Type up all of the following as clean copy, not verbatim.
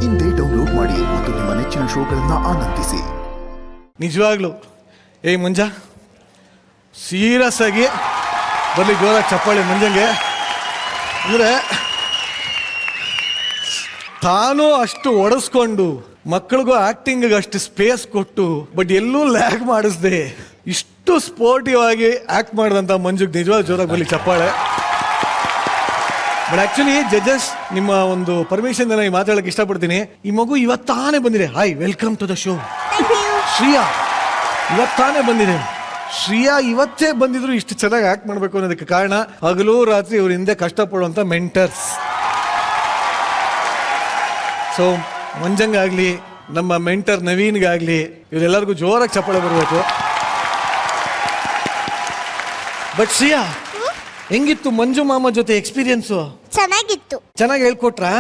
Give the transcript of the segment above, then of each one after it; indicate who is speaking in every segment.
Speaker 1: ಇಂದೇ ಡೌನ್ಲೋಡ್ ಮಾಡಿ ಮತ್ತು ನಿಮ್ಮ ನೆಚ್ಚಿನ ಶೋಗಳನ್ನ ಆನಂದಿಸಿ.
Speaker 2: ನಿಜವಾಗ್ಲು ಮಂಜ ಸೀರಿಯಸ್ ಆಗಿ ಬರಲಿ ಜೋರಾಗಿ ಚಪ್ಪಾಳಿ ಮಂಜಂಗೆ. ಅಂದರೆ ತಾನು ಅಷ್ಟು ಒಡಿಸ್ಕೊಂಡು ಮಕ್ಕಳಿಗೂ ಆಕ್ಟಿಂಗ್ ಅಷ್ಟು ಸ್ಪೇಸ್ ಕೊಟ್ಟು ಬಟ್ ಎಲ್ಲೂ ಲ್ಯಾಗ್ ಮಾಡಿಸ್ದೆ ಇಷ್ಟು ಸ್ಪೋರ್ಟಿವ್ ಆಗಿ ಆಕ್ಟ್ ಮಾಡಿದಂಥ ಮಂಜುಗೆ ನಿಜವಾಗ್ ಜೋರಾಗಿ ಬರಲಿ ಚಪ್ಪಾಳೆ. ಬಟ್ ಆಕ್ಚುಲಿ ಜಡ್ಜಸ್ ನಿಮ್ಮ ಒಂದು ಪರ್ಮಿಷನ್ ಮಾತಾಡಕ್ಕೆ ಇಷ್ಟಪಡ್ತೀನಿ. ಈ ಮಗು ಇವತ್ತಾನೇ ಬಂದಿದೆ. Hi, welcome to the show. Shriya ಇವತ್ತಾನೇ ಬಂದಿದೆ. ಶ್ರೀಯಾ ಇವತ್ತೇ ಬಂದಿದ್ರು ಇಷ್ಟು ಚೆನ್ನಾಗಿ ಆಕ್ಟ್ ಮಾಡಬೇಕು ಅನ್ನೋದಕ್ಕೆ ಕಾರಣ ಹಗಲು ರಾತ್ರಿ ಇವ್ರ ಹಿಂದೆ ಕಷ್ಟಪಡುವಂಥ ಮೆಂಟರ್ಸ್. ಸೊ ಮಂಜಂಗಾಗ್ಲಿ ನಮ್ಮ ಮೆಂಟರ್ ನವೀನ್ಗಾಗ್ಲಿ ಇವರೆಲ್ಲರಿಗೂ ಜೋರಾಗಿ ಚಪ್ಪಾಳೆ ಬರಬೇಕು. ಬಟ್ ಶ್ರೀಯಾ, ಹೆಂಗಿತ್ತು ಮಂಜು ಮಾಮ ಜೊತೆ ಎಕ್ಸ್ಪೀರಿಯನ್ಸು?
Speaker 3: ಚೆನ್ನಾಗಿತ್ತು.
Speaker 2: ಚೆನ್ನಾಗಿ ಹೇಳ್ಕೊಟ್ರಾ?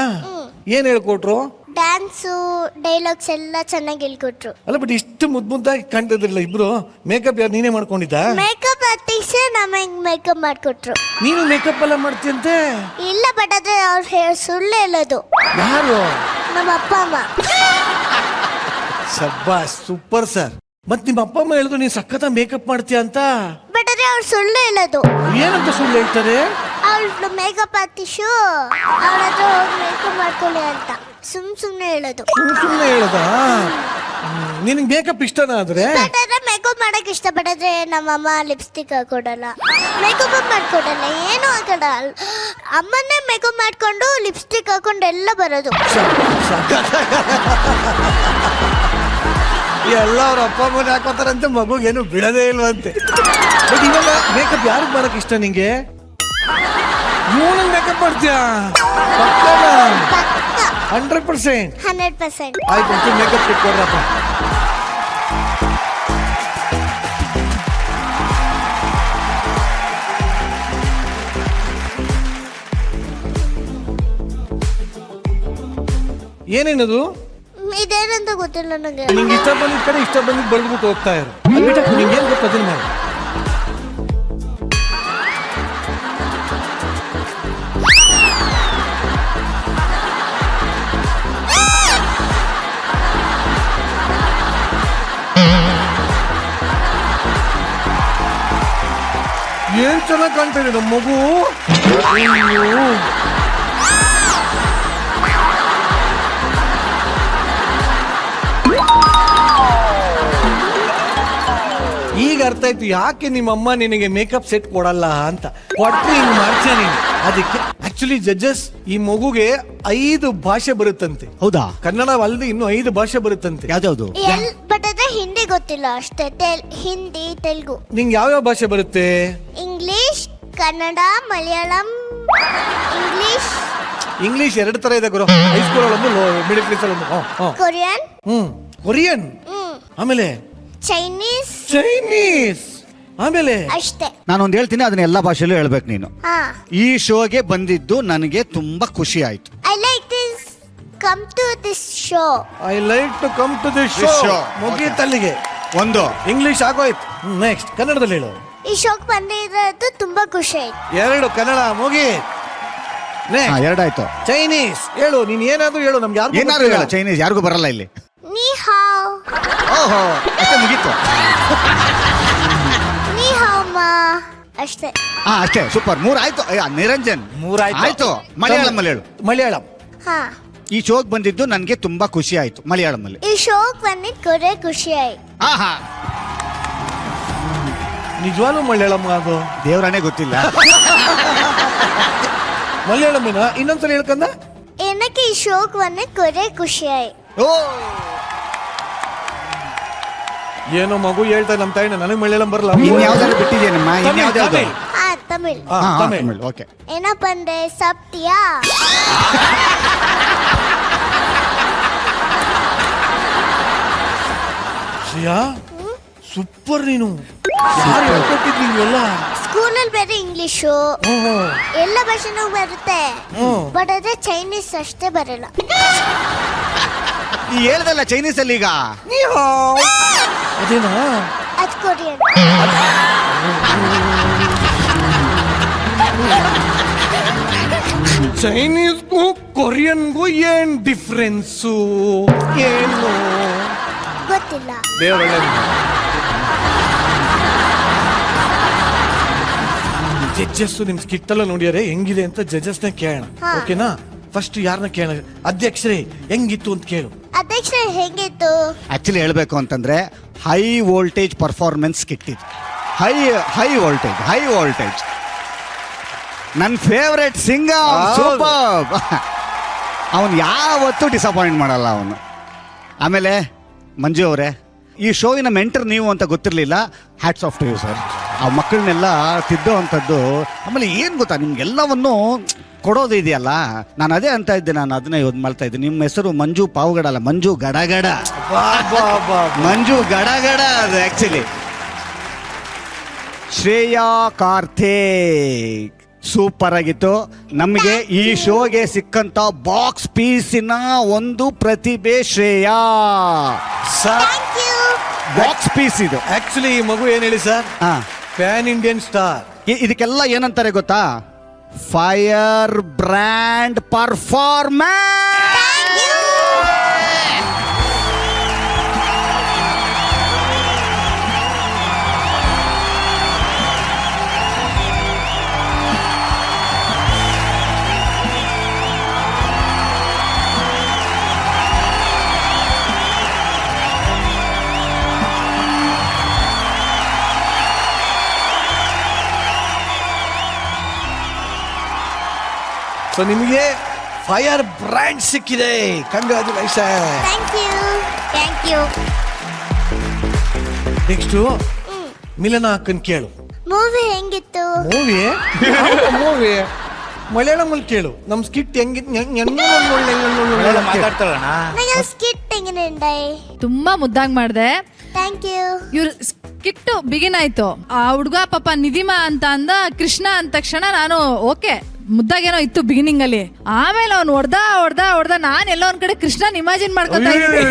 Speaker 2: ಏನ್ ಹೇಳ್ಕೊಟ್ರು?
Speaker 3: ಡ್ಯಾನ್ಸು, ಡೈಲಾಗ್ಸ್ ಎಲ್ಲ ಚೆನ್ನಾಗಿ ಹೇಳ್ಕೊಟ್ರು.
Speaker 2: ಅಲ್ಲ, ಬಟ್ ಇಷ್ಟು ಮುದ್ದಾಗಿ ಕಾಣ್ತಿದ್ರಲ್ಲ ಇಬ್ರು. ಮೇಕಪ್ ಯಾರು ನೀನೇ ಮಾಡ್ಕೊಂಡಿದ್ದ?
Speaker 3: ಮೇಕಪ್ ಆರ್ಟಿಸ್ಟ್ ನಮಗೆ ಮೇಕಪ್ ಮಾಡ್ಕೊಟ್ರು.
Speaker 2: ನೀನು ಮೇಕಪ್ ಎಲ್ಲ ಮಾಡ್ತೀಯಂತೆ?
Speaker 3: ಇಲ್ಲ, ಬಟ್ ಆದ್ರೆ ಅವ್ರು ಸುಳ್ಳು ಹೇಳೋದು.
Speaker 2: ಯಾರು?
Speaker 3: ನಮ್ಮ ಅಪ್ಪ ಅಮ್ಮ.
Speaker 2: ಶಬ್ಬಾಸ್, ಸೂಪರ್ ಸರ್. ಮತ್ ನಿಮ್ಮ ಅಪ್ಪ ಅಮ್ಮ ಹೇಳಿದ್ರು ನೀನ್ ಸಖತ್ ಮೇಕಪ್ ಮಾಡ್ತೀಯ ಅಂತ.
Speaker 3: ಬಟ್ ಆದ್ರೆ ಅವ್ರು ಸುಳ್ಳು ಹೇಳೋದು.
Speaker 2: ಏನಂತ ಸುಳ್ಳು ಹೇಳ್ತಾರೆ?
Speaker 3: ಅವ್ಳು ಮೇಕಪ್ ಆರ್ಟಿಸ್ಟು ಅವ್ರ ಹತ್ರ ಹೋಗಿ ಮೇಕಪ್ ಮಾಡ್ಕೊಳ್ಳಿ ಅಂತ ಸುಮ್ನೆ ಹೇಳೋದು.
Speaker 2: ಸುಮ್ಮನೆ ಹೇಳದ? ನಿನಗೆ ಮೇಕಪ್ ಇಷ್ಟನಾ? ಆದ್ರೆ
Speaker 3: ಬಟ್ ಆದ್ರೆ ಮೇಕಪ್ ಮಾಡಕ್ ಇಷ್ಟಪಟ್ಟಿದ್ರೆ ನಮ್ಮಮ್ಮ ಲಿಪ್ಸ್ಟಿಕ್ ಹಾಕೊಡಲ್ಲ, ಮೇಕಪ್ ಮಾಡ್ಕೊಡಲ್ಲ, ಏನು ಹಾಕಲ್ಲ. ಅಮ್ಮನ್ನೇ ಮೇಕಪ್ ಮಾಡ್ಕೊಂಡು ಲಿಪ್ಸ್ಟಿಕ್ ಹಾಕೊಂಡು ಎಲ್ಲ ಬರೋದು.
Speaker 2: ಎಲ್ಲ ಅವ್ರ ಅಪ್ಪ ಅಮ್ಮನ ಹಾಕೋತಾರಂತೆ, ಮಗುಗೇನು ಬಿಡದೇ ಇಲ್ವಂತೆ. ಬಟ್ ಇವಾಗ ಮೇಕಪ್ ಯಾರಿಗೆ ಮಾಡಕ್ ಇಷ್ಟ ನಿಂಗೆ? ಇವನಿಗೆ ಮೇಕಪ್ ಮಾಡ್ತೀಯಾ? 100%.
Speaker 3: 100%.
Speaker 2: ಆಯ್ತು, ಮೇಕಪ್ ಇಟ್ಕೊಡ್ರಪ್ಪ. ಏನೇನದು?
Speaker 3: ಇದೇನಂತ ಗೊತ್ತಿಲ್ಲ ನನಗೆ.
Speaker 2: ನಿಂಗೆ ಇಷ್ಟ ಬಂದಿದ್ದ ಕಡೆ ಇಷ್ಟ ಬಂದಿದ್ದು ಬಳ್ದ್ಬಿಟ್ಟು ಹೋಗ್ತಾ ಇರು. ನಿಂಗೆ ಏನ್ ಗೊತ್ತು ಅದನ್ನ ಮಾಡಿ. ಏನ್ ಚೆನ್ನಾಗಿ ಕಾಣ್ತಾ ಇದೆ ನಮ್ಮ ಮಗು. ಈಗ ಅರ್ಥ ಆಯ್ತು ಯಾಕೆ ನಿಮ್ಮಮ್ಮ ನಿನಗೆ ಮೇಕಪ್ ಸೆಟ್ ಕೊಡಲ್ಲ ಅಂತ. ಕೊಟ್ರೆ ಹಿಂಗ್ ಮಾಡ್ತೀಯ ನೀನು. ಅದಕ್ಕೆ ಆಕ್ಚುಲಿ ಜಡ್ಜಸ್, ಈ ಮಗುಗೆ 5 ಭಾಷೆ ಬರುತ್ತಂತೆ.
Speaker 4: ಹೌದಾ?
Speaker 2: ಕನ್ನಡ ಅಲ್ಲದೆ ಇನ್ನು 5 ಭಾಷೆ ಬರುತ್ತಂತೆ.
Speaker 4: ಯಾವ್ದು?
Speaker 3: ಬಟ್ ಅದೇ ಹಿಂದಿ ಗೊತ್ತಿಲ್ಲ ಅಷ್ಟೇ. ಹಿಂದಿ, ತೆಲುಗು.
Speaker 2: ನಿಂಗೆ ಯಾವ್ಯಾವ ಭಾಷೆ ಬರುತ್ತೆ?
Speaker 3: ಇಂಗ್ಲಿಷ್, ಕನ್ನಡ, ಮಲಯಾಳಂ.
Speaker 2: ಇಂಗ್ಲಿಷ್ 2 ತರ ಇದೆ ಗುರು. ಹೈಸ್ಕೂಲ್ ಒಂದು, ಮಿಡಲ್ ಕ್ಲಾಸ್ ಒಂದು.
Speaker 3: ಕೊರಿಯನ್.
Speaker 2: ಕೊರಿಯನ್. ಆಮೇಲೆ ಚೈನೀಸ್. ಆಮೇಲೆ
Speaker 3: ಅಷ್ಟೇ.
Speaker 4: ನಾನೊಂದು ಹೇಳ್ತೀನಿ, ಅದನ್ನ ಎಲ್ಲಾ ಭಾಷೆಯಲ್ಲೂ ಹೇಳ್ಬೇಕು ನೀನು. ಈ ಶೋಗೆ ಬಂದಿದ್ದು ನನಗೆ ತುಂಬಾ ಖುಷಿ ಆಯ್ತು.
Speaker 3: I like this come to this show.
Speaker 2: I like to come to this show. ಮುಗೀತಲ್ಲಿಗೆ
Speaker 4: ಒಂದು
Speaker 2: ಇಂಗ್ಲಿಷ್ ಆಗೋಯ್ತು. ನೆಕ್ಸ್ಟ್ ಕನ್ನಡದಲ್ಲಿ ಹೇಳು.
Speaker 3: ಈ ಶೋಕ್ ಬಂದಿರೋದು ತುಂಬಾ ಖುಷಿ ಆಯ್ತು.
Speaker 2: 2 ಕನ್ನಡ ಮುಗಿ.
Speaker 4: ಎರಡಾಯ್ತು.
Speaker 2: ಚೈನೀಸ್ ಹೇಳು. ನೀನ್ ಏನಾದ್ರು ಹೇಳು, ನಮ್ಗೆ ಯಾರು
Speaker 4: ಏನಾದ್ರು ಹೇಳು. ಚೈನೀಸ್ ಯಾರಿಗೂ ಬರಲ್ಲ ಇಲ್ಲಿ.
Speaker 3: ನೀ ಹಾವ್.
Speaker 4: ಓಹೋ, ಅಷ್ಟೇ ಮುಗೀತು.
Speaker 3: ನೀ ಹಾವ್ ಮಾ. ಅಷ್ಟೇ.
Speaker 4: ಅಷ್ಟೇ, ಸೂಪರ್. 3 ಆಯ್ತು. ನಿರಂಜನ್
Speaker 2: 3
Speaker 4: ಆಯ್ತು. ಮಲಯಾಳಂ ಅಲ್ಲಿ ಹೇಳು.
Speaker 2: ಮಲಯಾಳಂ.
Speaker 4: ಈ ಶೋಗ್ ಬಂದಿದ್ದು ನನಗೆ ತುಂಬಾ ಖುಷಿ ಆಯ್ತು. ಮಲಯಾಳಂ ಅಲ್ಲಿ.
Speaker 3: ಈ ಶೋಕ್ ಬಂದಿದ್ದು ಖುಷಿ ಆಯ್ತು.
Speaker 2: ನಿಜವಾಗ್ಲೂ ಮಲಯಾಳಂ ಅದು
Speaker 4: ದೇವರನೇ ಗೊತ್ತಿಲ್ಲ.
Speaker 2: ಮಲಯಾಳಂನ ಇನ್ನೊಂದ್ಸಲ ಹೇಳ್ಕಂದ.
Speaker 3: ಏನಕ್ಕೆ ಈ ಶೋಕ್ ಬಂದಿದ್ದು ಖುಷಿ ಆಯ್ತು.
Speaker 2: ಏನೋ ಮಗು ಹೇಳ್ತಾ ನಮ್ಮ ತಾಯಿನ, ನನಗೆ ಮಲಯಾಳಂ ಬರಲ್ಲ.
Speaker 4: ಇನ್ಯಾವ್ದಾದ್ರು ಬಿಟ್ಟಿದ್ದೇನಮ್ಮ? ಇನ್ಯಾವ್ದಾದ್ರು?
Speaker 3: ತಮಿಳ್.
Speaker 4: ಓಕೆ.
Speaker 3: ಏನಪ್ಪ ಅಂದ್ರೆ ಸಪ್ತಿಯಾ.
Speaker 2: ಶ್ರೇಯಾ, ಸೂಪರ್. ನೀನು ಯಾರು ಹೇಳ್ಕೊಟ್ಟಿದ್ದಿ ಎಲ್ಲ?
Speaker 3: ಸ್ಕೂಲಲ್ಲಿ ಬೇರೆ ಇಂಗ್ಲಿಷು ಎಲ್ಲ ಭಾಷೆನೂ ಬರುತ್ತೆ. ಬಟ್ ಅದೇ ಚೈನೀಸ್ ಅಷ್ಟೇ ಬರಲ್ಲ.
Speaker 4: ಈ ಹೇಳ್ದಲ್ಲ ಚೈನೀಸ್ ಅಲ್ಲಿ ಈಗ.
Speaker 2: ಅದೇನಾ?
Speaker 3: ಅದು ಕೊರಿಯನ್.
Speaker 2: ಚೈನೀಸ್ಗೂ ಕೊರಿಯನ್ಗೂ ಏನ್ ಡಿಫ್ರೆನ್ಸು ಏನು
Speaker 3: ಗೊತ್ತಿಲ್ಲ.
Speaker 2: ದೇವರ ಜಡ್ಜಸ್ ನಿಮ್ ಸ್ಕಿಟ್ ಎಲ್ಲ ನೋಡಿಯಾರೆ ಹೆಂಗಿದೆ ಅಂತ ಜಡ್ಜಸ್ನ ಕೇಳೋಣ. ಓಕೆನಾ? ಫಸ್ಟ್ ಯಾರನ್ನ ಕೇಳೋಣ? ಅಧ್ಯಕ್ಷರೇ ಹೆಂಗಿತ್ತು ಅಂತ ಕೇಳು.
Speaker 3: ಅಧ್ಯಕ್ಷ ಹೇಗಿತ್ತು?
Speaker 4: ಆಕ್ಚುಲಿ ಹೇಳ್ಬೇಕು ಅಂತಂದ್ರೆ ಹೈ ವೋಲ್ಟೇಜ್ ಪರ್ಫಾರ್ಮೆನ್ಸ್ ಕಿಟ್ಟಿದ್ದು. ಹೈ ವೋಲ್ಟೇಜ್ ನನ್ನ ಫೇವ್ರೆಟ್ ಸಿಂಗರ್. ಸೂಪರ್. ಅವನು ಯಾವತ್ತೂ ಡಿಸಪಾಯಿಂಟ್ ಮಾಡಲ್ಲ ಅವನು. ಆಮೇಲೆ ಮಂಜು ಅವರೇ, ಈ ಶೋವಿನ ಮೆಂಟರ್ ನೀವು ಅಂತ ಗೊತ್ತಿರಲಿಲ್ಲ. Hats off to you sir. ಆ ಮಕ್ಕಳನ್ನೆಲ್ಲ ತಿದ್ದೋ ಅಂಥದ್ದು. ಆಮೇಲೆ ಏನು ಗೊತ್ತಾ, ನಿಮ್ಗೆಲ್ಲವನ್ನು ಕೊಡೋದು ಇದೆಯಲ್ಲ, ನಾನು ಅದೇ ಅಂತ ಇದ್ದೆ, ನಾನು ಅದನ್ನೇ ಯೋಧ ಮಾಡ್ತಾ ಇದ್ದೆ. ನಿಮ್ಮ ಹೆಸರು ಮಂಜು ಪಾವಗಡ ಅಲ್ಲ, ಮಂಜು ಗಡಗಡ. ಮಂಜು ಗಡಗಡ ಅದು ಆ್ಯಕ್ಚುಲಿ. ಶ್ರೇಯಾ ಕಾರ್ತಿಕ್ ಸೂಪರ್ ಆಗಿತ್ತು. ನಮಗೆ ಈ ಶೋಗೆ ಸಿಕ್ಕಂತ ಬಾಕ್ಸ್ ಪೀಸಿನ ಒಂದು ಪ್ರತಿಭೆ Shreya.
Speaker 3: Thank you.
Speaker 4: Box piece ಇದು.
Speaker 2: ಆಕ್ಚುಲಿ ಈ ಮಗು ಏನ್ ಹೇಳಿ ಸರ್, ಪ್ಯಾನ್ ಇಂಡಿಯನ್ ಸ್ಟಾರ್.
Speaker 4: ಇದಕ್ಕೆಲ್ಲ ಏನಂತಾರೆ ಗೊತ್ತಾ? Fire brand performance.
Speaker 2: ಸೊ ನಿಮಗೆ ಫೈರ್ ಬ್ರ್ಯಾಂಡ್ ಸಿಕ್ಕಿದೆ. Congratulation.
Speaker 3: Thank you.
Speaker 2: Next Milana ಅಕ್ಕನ್ ಕೇಳು.
Speaker 3: ಮೂವಿ ಹೆಂಗಿತ್ತು?
Speaker 2: ಮೂವಿ ಮಲಯಾಳಮಲ್ಲಿ ಕೇಳು. ನಮ್ ಸ್ಕಿಟ್
Speaker 5: ಮಾತಾಡ್ತಾಳಣ್ಣ.
Speaker 3: ನನಗೆ ಸ್ಕಿಟ್ ಹೆಂಗಿದೆ?
Speaker 6: ತುಂಬಾ ಮುದ್ದಾಗ್ ಮಾಡ್ದೆ.
Speaker 3: Thank you.
Speaker 6: ಇವ್ರ ಸ್ಕಿಟ್ ಬಿಗಿನ್ ಆಯ್ತು. ಆ ಹುಡ್ಗ ಪಾಪ ನಿಧಿಮಾ ಅಂತ ಅಂದ, ಕೃಷ್ಣ ಅಂದ ತಕ್ಷಣ ನಾನು ಓಕೆ ಮುದ್ದಾಗೇನೋ ಇತ್ತು ಬಿಗಿನಿಂಗ್ ಅಲ್ಲಿ. ಆಮೇಲೆ ಅವ್ನು ಹೊಡ್ದ ನಾನು ಎಲ್ಲೋ ಒಂದ್ ಕಡೆ ಕೃಷ್ಣನ್ ಇಮ್ಯಾಜಿನ್ ಮಾಡ್ಕೊತಾ ಇದ್ದೀನಿ.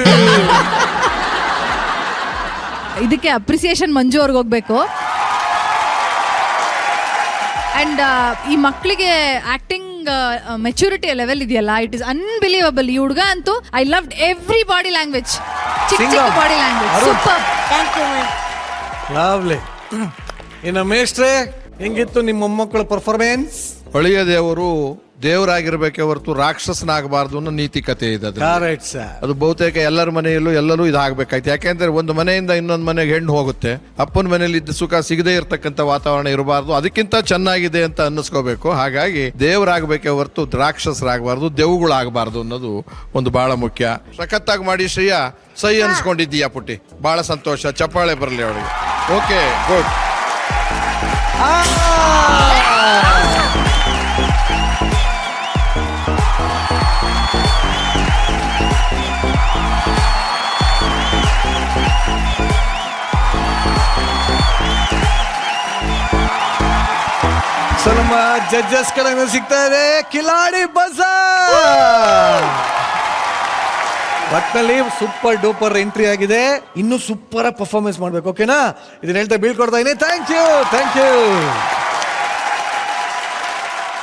Speaker 6: ಇದಕ್ಕೆ ಅಪ್ರಿಸಿಯೇಷನ್ ಮಂಜು ಅವ್ರಿಗೆ ಹೋಗ್ಬೇಕು. ಅಂಡ್ ಈ ಮಕ್ಕಳಿಗೆ ಆಕ್ಟಿಂಗ್ ಮೆಚುರಿಟಿ ಲೆವೆಲ್ ಇದೆಯಲ್ಲ, ಇಟ್ ಇಸ್ ಅನ್ಬಿಲೀವಬಲ್. ಈ ಹುಡುಗ ಅಂತೂ I loved every body language. ಚಿಕ್ಕ body language super.
Speaker 3: Thank you.
Speaker 2: Lovely. ಇನ್ನು ಮೇಷ್ಟ್ರೆ ಹೆಂಗಿತ್ತು ನಿಮ್ಮ ಮೊಮ್ಮಕ್ಕಳ ಪರ್ಫಾರ್ಮೆನ್ಸ್?
Speaker 7: ಹೊಳೆಯ ದೇವರು ದೇವರಾಗಿರ್ಬೇಕೆ ಹೊರತು ರಾಕ್ಷಸನಾಗಬಾರ್ದು ಅನ್ನೋ ನೀತಿಕತೆ ಇದೆ ಅದು.
Speaker 2: Correct sir.
Speaker 7: ಅದು ಬಹುತೇಕ ಎಲ್ಲರ ಮನೆಯಲ್ಲೂ ಎಲ್ಲರೂ ಇದಾಗಬೇಕಾಯ್ತು. ಯಾಕೆಂದ್ರೆ ಒಂದು ಮನೆಯಿಂದ ಇನ್ನೊಂದು ಮನೆಗೆ ಹೆಣ್ಣು ಹೋಗುತ್ತೆ. ಅಪ್ಪನ ಮನೆಯಲ್ಲಿ ಇದ್ದ ಸುಖ ಸಿಗದೇ ಇರತಕ್ಕಂಥ ವಾತಾವರಣ ಇರಬಾರ್ದು, ಅದಕ್ಕಿಂತ ಚೆನ್ನಾಗಿದೆ ಅಂತ ಅನ್ನಿಸ್ಕೋಬೇಕು. ಹಾಗಾಗಿ ದೇವರಾಗಬೇಕೆ ಹೊರತು ರಾಕ್ಷಸರಾಗಬಾರ್ದು, ದೆವ್ವಗಳಾಗಬಾರ್ದು ಅನ್ನೋದು ಒಂದು ಬಹಳ ಮುಖ್ಯ. ಸಖತ್ತಾಗಿ ಮಾಡಿ ಶ್ರೇಯಾ. ಸೈ ಅನ್ಸ್ಕೊಂಡಿದ್ದೀಯಾ ಪುಟ್ಟಿ, ಬಹಳ ಸಂತೋಷ. ಚಪ್ಪಾಳೆ ಬರಲಿ ಅವಳಿಗೆ. Okay, good.
Speaker 2: ಸೊ ನಮ್ಮ ಜಡ್ಜಸ್ ಕಡೆಯಿಂದ ಸಿಗ್ತಾ ಇದೆ ಕಿಲಾಡಿ ಬಜಾರ್. ಒಟ್ಟಿನಲ್ಲಿ ಸೂಪರ್ ಡೂಪರ್ ಎಂಟ್ರಿ ಆಗಿದೆ. ಇನ್ನೂ ಸೂಪರ್ ಪರ್ಫಾರ್ಮೆನ್ಸ್ ಮಾಡ್ಬೇಕು. ಓಕೆನಾ? ಇದನ್ನ ಹೇಳ್ತಾ ಬೀಳ್ಕೊಡ್ತಾ ಇದೀನಿ. Thank you.